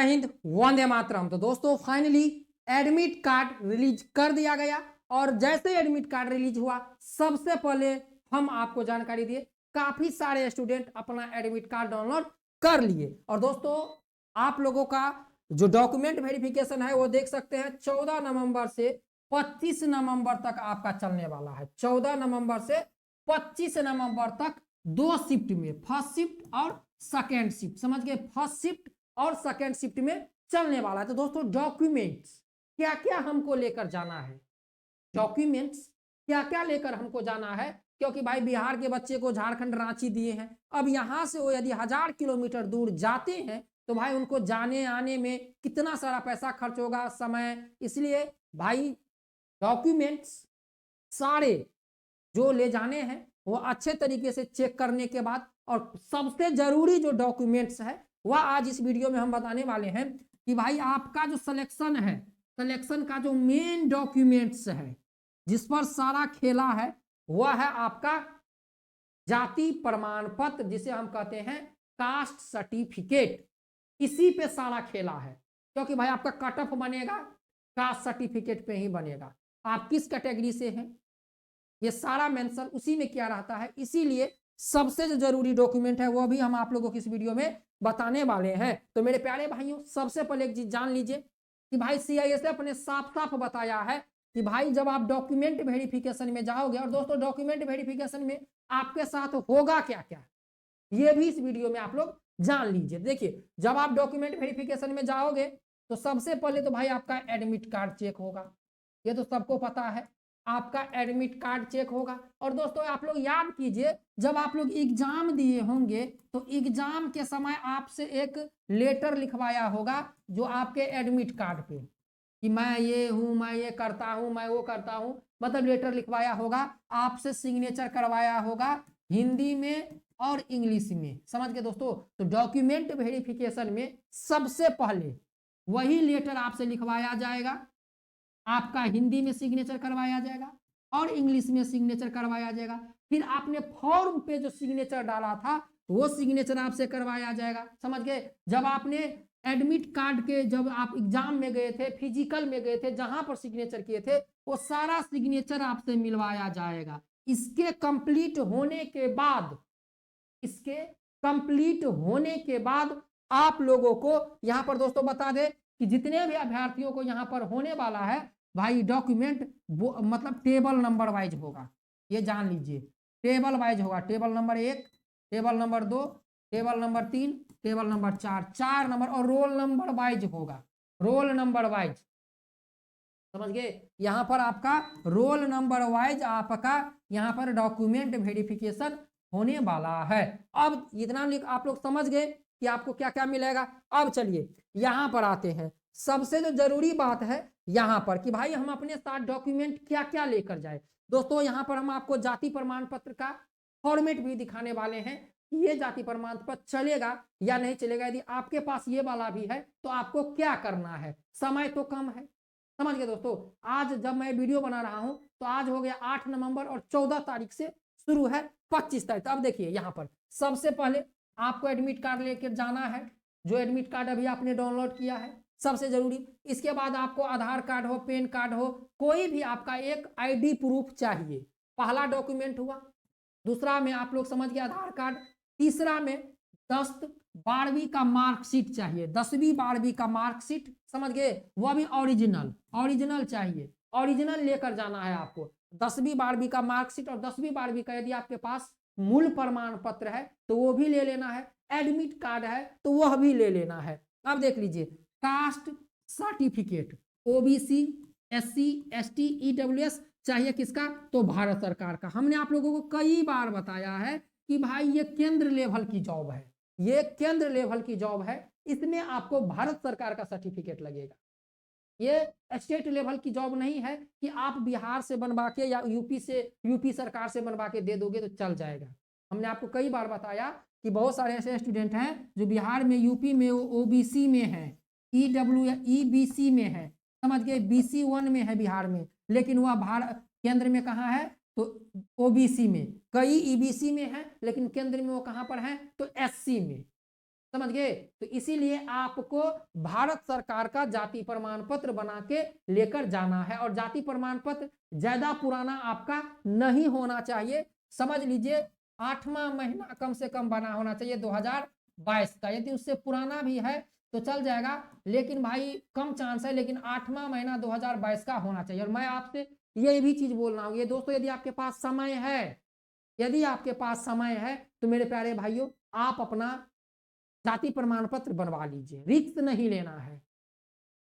जय हिंद, वंदे मातरम। तो दोस्तों फाइनली एडमिट कार्ड रिलीज कर दिया गया और जैसे एडमिट कार्ड रिलीज हुआ सबसे पहले हम आपको जानकारी दिए, काफी सारे स्टूडेंट अपना एडमिट कार्ड डाउनलोड कर लिए। और दोस्तों आप लोगों का जो डॉक्यूमेंट वेरिफिकेशन है वो देख सकते हैं 14 नवंबर से 25 नवंबर तक आपका चलने वाला है। 14 नवंबर से 25 नवंबर तक 2 शिफ्ट में, फर्स्ट शिफ्ट और सेकेंड शिफ्ट, समझ गए, फर्स्ट शिफ्ट और सेकेंड शिफ्ट में चलने वाला है। तो दोस्तों डॉक्यूमेंट्स क्या क्या हमको लेकर जाना है, डॉक्यूमेंट्स क्या क्या लेकर हमको जाना है, क्योंकि भाई बिहार के बच्चे को झारखंड रांची दिए हैं, अब यहां से वो यदि 1000 किलोमीटर दूर जाते हैं तो भाई उनको जाने आने में कितना सारा पैसा खर्च होगा, समय, इसलिए भाई डॉक्यूमेंट्स सारे जो ले जाने हैं वो अच्छे तरीके से चेक करने के बाद, और सबसे जरूरी जो डॉक्यूमेंट्स है वह आज इस वीडियो में हम बताने वाले हैं कि भाई आपका जो सिलेक्शन है, सिलेक्शन का जो मेन डॉक्यूमेंट्स है जिस पर सारा खेला है वह है आपका जाति प्रमाण पत्र, जिसे हम कहते हैं कास्ट सर्टिफिकेट। इसी पे सारा खेला है, क्योंकि भाई आपका कट ऑफ बनेगा कास्ट सर्टिफिकेट पे ही बनेगा, आप किस कैटेगरी से हैं ये सारा मेंशन उसी में किया रहता है। इसीलिए सबसे जो जरूरी डॉक्यूमेंट है वो भी हम आप लोगों को इस वीडियो में बताने वाले हैं। तो मेरे प्यारे भाइयों सबसे पहले एक चीज जान लीजिए कि भाई सीआईएसएफ ने साफ साफ बताया है कि भाई जब आप डॉक्यूमेंट वेरिफिकेशन में जाओगे, और दोस्तों डॉक्यूमेंट वेरिफिकेशन में आपके साथ होगा क्या क्या ये भी इस वीडियो में आप लोग जान लीजिए। देखिए जब आप डॉक्यूमेंट वेरिफिकेशन में जाओगे तो सबसे पहले तो भाई आपका एडमिट कार्ड चेक होगा, ये तो सबको पता है, आपका एडमिट कार्ड चेक होगा। और दोस्तों आप लोग याद कीजिए जब आप लोग एग्जाम दिए होंगे तो एग्जाम के समय आपसे एक लेटर लिखवाया होगा जो आपके एडमिट कार्ड पे कि मैं ये हूं, मैं ये करता हूं, मैं वो करता हूं, मतलब लेटर लिखवाया होगा, आपसे सिग्नेचर करवाया होगा हिंदी में और इंग्लिश में, समझ गए दोस्तों। तो डॉक्यूमेंट वेरिफिकेशन में सबसे पहले वही लेटर आपसे लिखवाया जाएगा, आपका हिंदी में सिग्नेचर करवाया जाएगा और इंग्लिश में सिग्नेचर करवाया जाएगा, फिर आपने फॉर्म पे जो सिग्नेचर डाला था वो सिग्नेचर आपसे करवाया जाएगा, समझ गए। जब आपने एडमिट कार्ड के, जब आप एग्जाम में गए थे, फिजिकल में गए थे, जहां पर सिग्नेचर किए थे वो सारा सिग्नेचर आपसे मिलवाया जाएगा। इसके कंप्लीट होने के बाद, इसके कंप्लीट होने के बाद आप लोगों को यहां पर दोस्तों बता दें कि जितने भी अभ्यर्थियों को यहां पर होने वाला है भाई डॉक्यूमेंट मतलब टेबल नंबर वाइज होगा, ये जान लीजिए, टेबल वाइज होगा, table number 1, table number 2, table number 3, table number 4, 4 number, और रोल नंबर वाइज होगा, रोल नंबर वाइज, समझ गए। यहां पर आपका रोल नंबर वाइज आपका यहां पर डॉक्यूमेंट वेरिफिकेशन होने वाला है। अब इतना आप लोग समझ गए कि आपको क्या क्या मिलेगा। अब चलिए यहां पर आते हैं, सबसे जो जरूरी बात है यहां पर कि भाई हम अपने साथ डॉक्यूमेंट क्या क्या लेकर जाए। दोस्तों यहां पर हम आपको जाति प्रमाण पत्र का फॉर्मेट भी दिखाने वाले हैं, ये जाति प्रमाण पत्र चलेगा या नहीं चलेगा, यदि आपके पास ये वाला भी है तो आपको क्या करना है, समय तो कम है, समझ गए दोस्तों। आज जब मैं वीडियो बना रहा हूं तो आज हो गया 8 नवंबर और 14 तारीख से शुरू है 25 तारीख। अब देखिए यहां पर सबसे पहले आपको एडमिट कार्ड लेकर जाना है, जो एडमिट कार्ड अभी आपने डाउनलोड किया है सबसे जरूरी। इसके बाद आपको आधार कार्ड हो, पैन कार्ड हो, कोई भी आपका एक आईडी प्रूफ चाहिए, पहला डॉक्यूमेंट हुआ। दूसरा में आप लोग समझ गए आधार कार्ड। तीसरा में 10वीं का मार्कशीट चाहिए, 10वीं 12वीं का मार्कशीट, समझ गए, वह भी ओरिजिनल, ओरिजिनल चाहिए, ओरिजिनल लेकर जाना है आपको। 10वीं 12वीं का मार्कशीट और 10वीं 12वीं का यदि आपके पास मूल प्रमाण पत्र है तो वो भी ले लेना है, एडमिट कार्ड है तो वह भी ले लेना है। अब देख लीजिए caste certificate, OBC, SC, ST, EWS चाहिए किसका, तो भारत सरकार का। हमने आप लोगों को कई बार बताया है कि भाई ये केंद्र लेवल की जॉब है, ये केंद्र लेवल की जॉब है, इसमें आपको भारत सरकार का सर्टिफिकेट लगेगा, ये स्टेट लेवल की जॉब नहीं है कि आप बिहार से बनवा के या यूपी सरकार से बनवा के दे दोगे तो चल जाएगा। हमने आपको कई बार बताया कि बहुत सारे ऐसे स्टूडेंट हैं जो बिहार में, यूपी में ओबीसी में है, ईबीसी में है, समझ गए, BC1 में है बिहार में, लेकिन वह भारत केंद्र में कहाँ है, तो ओबीसी में, कई ईबीसी में है लेकिन केंद्र में वो कहां पर है, तो एससी में, समझ गए। तो इसीलिए आपको भारत सरकार का जाति प्रमाण पत्र बना के लेकर जाना है, और जाति प्रमाण पत्र ज्यादा पुराना आपका नहीं होना चाहिए। समझ लीजिए 8वां महीना कम से कम बना होना चाहिए 2022 का। यदि उससे पुराना भी है तो चल जाएगा, लेकिन भाई कम चांस है, लेकिन 8वां महीना 2022 का होना चाहिए। और मैं आपसे ये भी चीज बोल रहा हूँ, ये दोस्तों यदि आपके पास समय है, यदि आपके पास समय है तो मेरे प्यारे भाइयों आप अपना जाति प्रमाण पत्र बनवा लीजिए, रिस्क नहीं लेना है।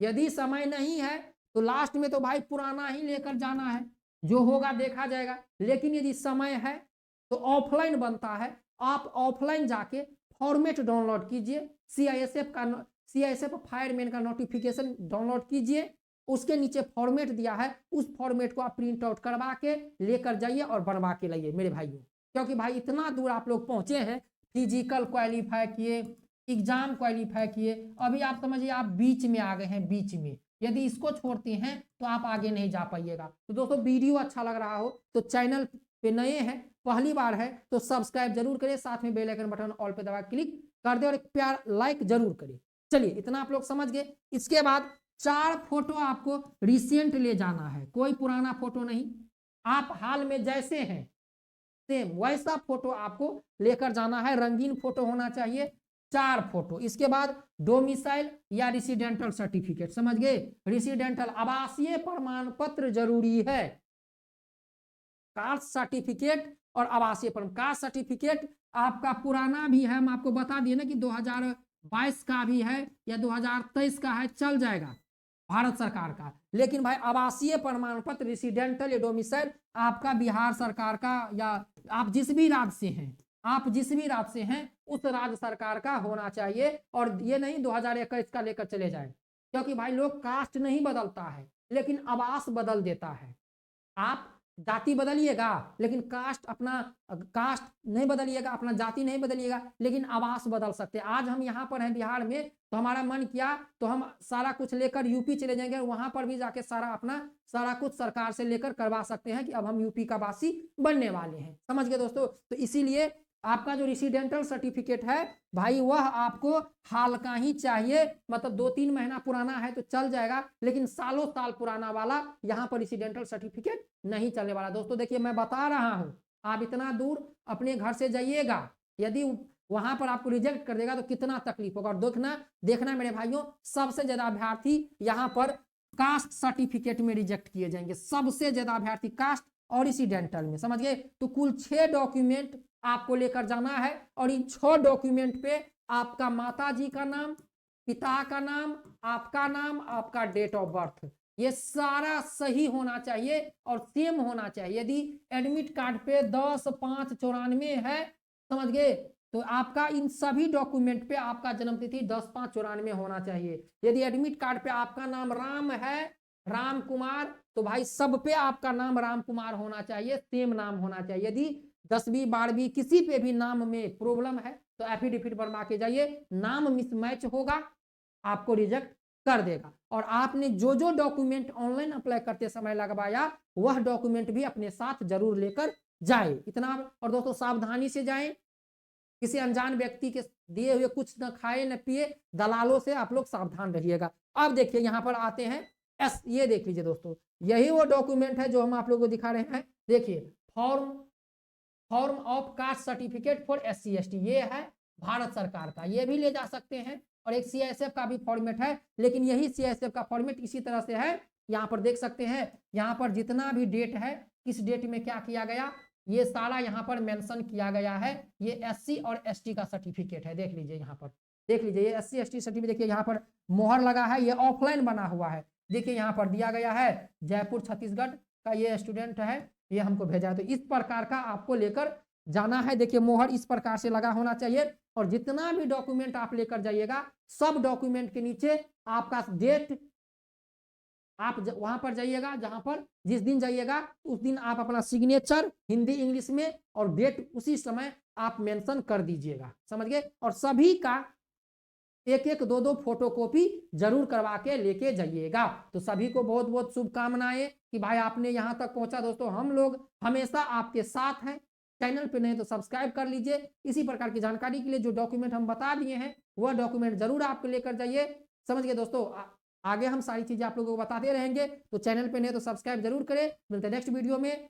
यदि समय नहीं है तो लास्ट में तो भाई पुराना ही लेकर जाना है, जो होगा देखा जाएगा। लेकिन यदि समय है तो ऑफलाइन बनता है, आप ऑफलाइन जाके फॉर्मेट डाउनलोड कीजिए, सीआईएसएफ फायरमैन का नोटिफिकेशन डाउनलोड कीजिए, उसके नीचे फॉर्मेट दिया है, उस फॉर्मेट को आप प्रिंट आउट करवा के लेकर जाइए और बनवा के लाइए मेरे भाइयों। क्योंकि भाई इतना दूर आप लोग पहुंचे हैं, फिजिकल क्वालिफाई किए, एग्जाम क्वालिफाई किए, अभी आप समझिए आप बीच में आ गए हैं, बीच में। यदि इसको छोड़ते हैं तो आप आगे नहीं जा पाइएगा। तो दोस्तों वीडियो अच्छा लग रहा हो तो चैनल पे नए हैं, पहली बार है तो सब्सक्राइब जरूर करें, साथ में बेल आइकन बटन ऑल पे दबा क्लिक कर दे और एक प्यार लाइक जरूर करें। चलिए इतना आप लोग समझ गए। इसके बाद 4 फोटो आपको रिसेंट ले जाना है, कोई पुराना फोटो नहीं, आप हाल में जैसे हैं सेम वैसा फोटो आपको लेकर जाना है, रंगीन फोटो होना चाहिए, 4 फोटो। इसके बाद डोमिसाइल या रेसिडेंटल सर्टिफिकेट, समझ गए, रेसिडेंटल आवासीय प्रमाण पत्र जरूरी है, कास्ट सर्टिफिकेट और आवासीय प्रमाण। कास्ट सर्टिफिकेट आपका पुराना भी है, हम आपको बता दिए ना कि 2022 का भी है या 2023 का है, चल जाएगा भारत सरकार का। लेकिन भाई आवासीय प्रमाण पत्र रेसिडेंटल या डोमिसाइल आपका बिहार सरकार का, या आप जिस भी राज्य से हैं, आप जिस भी राज्य से हैं उस राज्य सरकार का होना चाहिए। और ये नहीं 2021 का लेकर चले जाए, क्योंकि भाई लोग कास्ट नहीं बदलता है लेकिन आवास बदल देता है। आप जाति बदलिएगा लेकिन कास्ट, अपना कास्ट नहीं बदलिएगा, अपना जाति नहीं बदलिएगा, लेकिन आवास बदल सकते हैं। आज हम यहाँ पर हैं बिहार में, तो हमारा मन किया तो हम सारा कुछ लेकर यूपी चले जाएंगे, वहां पर भी जाके सारा कुछ सरकार से लेकर करवा सकते हैं कि अब हम यूपी का वासी बनने वाले हैं। समझ गए दोस्तों। तो इसीलिए आपका जो रेसिडेंटल सर्टिफिकेट है भाई वह आपको हाल का ही चाहिए, मतलब 2-3 महीना पुराना है तो चल जाएगा, लेकिन सालों साल पुराना वाला यहाँ पर रेसिडेंटल सर्टिफिकेट नहीं चलने वाला। दोस्तों देखिए मैं बता रहा हूँ, आप इतना दूर अपने घर से जाइएगा, यदि वहां पर आपको रिजेक्ट कर देगा तो कितना तकलीफ होगा। और देखना मेरे भाइयों, सबसे ज्यादा अभ्यर्थी यहाँ पर कास्ट सर्टिफिकेट में रिजेक्ट किए जाएंगे, सबसे ज्यादा अभ्यर्थी कास्ट और रेसिडेंटल में, समझ गए। तो कुल 6 डॉक्यूमेंट आपको लेकर जाना है, और इन 6 डॉक्यूमेंट पे आपका माताजी का नाम, पिता का नाम, आपका डेट ऑफ बर्थ, ये सारा सही होना चाहिए और सेम होना चाहिए। यदि एडमिट कार्ड पे 10/5/94 है, समझ गए, तो आपका इन सभी डॉक्यूमेंट पे आपका जन्मतिथि 10/5/94 होना चाहिए। यदि एडमिट कार्ड पे आपका नाम राम है, राम कुमार, तो भाई सब पे आपका नाम राम कुमार होना चाहिए, सेम नाम होना चाहिए। यदि 10वीं 12वीं किसी पे भी नाम में प्रॉब्लम है तो एफिडेविट बनवा के जाइए, नाम मिसमैच होगा आपको रिजेक्ट कर देगा। और आपने जो जो डॉक्यूमेंट ऑनलाइन अप्लाई करते समय लगवाया वह डॉक्यूमेंट भी अपने साथ जरूर लेकर जाए, इतना। और दोस्तों सावधानी से जाएं, किसी अनजान व्यक्ति के दिए हुए कुछ न खाए न पिए, दलालों से आप लोग सावधान रहिएगा। अब देखिए यहाँ पर आते हैं ये देख लीजिए दोस्तों, यही वो डॉक्यूमेंट है जो हम आप लोगों को दिखा रहे हैं। देखिए form of caste certificate for SC/ST, ये है भारत सरकार का, ये भी ले जा सकते हैं। और एक CISF का भी फॉर्मेट है, लेकिन यही CISF का फॉर्मेट इसी तरह से है, यहाँ पर देख सकते हैं। यहाँ पर जितना भी डेट है, किस डेट में क्या किया गया, ये सारा यहाँ पर मेंशन किया गया है। ये SC और ST का सर्टिफिकेट है, देख लीजिए यहाँ पर, देख लीजिए ये SC/ST सर्टिफिकेट, देखिए यहाँ पर मोहर लगा है, ये ऑफलाइन बना हुआ है। देखिए यहाँ पर दिया गया है जयपुर छत्तीसगढ़ का ये स्टूडेंट है, ये हमको भेजा है। तो इस प्रकार का आपको लेकर जाना है। देखिए मोहर इस प्रकार से लगा होना चाहिए, और जितना भी डॉक्यूमेंट आप लेकर जाइएगा सब डॉक्यूमेंट के नीचे आपका डेट, आप वहां पर जाइएगा, जहां पर जिस दिन जाइएगा उस दिन आप अपना सिग्नेचर हिंदी इंग्लिश में और डेट उसी समय आप मेंशन कर दीजिएगा, समझ गए। और सभी का 1-1 2-2 फोटोकॉपी जरूर करवा के लेके जाइएगा। तो सभी को बहुत बहुत शुभकामनाएं कि भाई आपने यहाँ तक पहुंचा। दोस्तों हम लोग हमेशा आपके साथ हैं, चैनल पे नहीं तो सब्सक्राइब कर लीजिए। इसी प्रकार की जानकारी के लिए जो डॉक्यूमेंट हम बता दिए हैं वह डॉक्यूमेंट जरूर आपको लेकर जाइए। समझ गए दोस्तों, आगे हम सारी चीजें आप लोगों को बताते रहेंगे, तो चैनल पे नहीं तो सब्सक्राइब जरूर करें। मिलते हैं नेक्स्ट वीडियो में।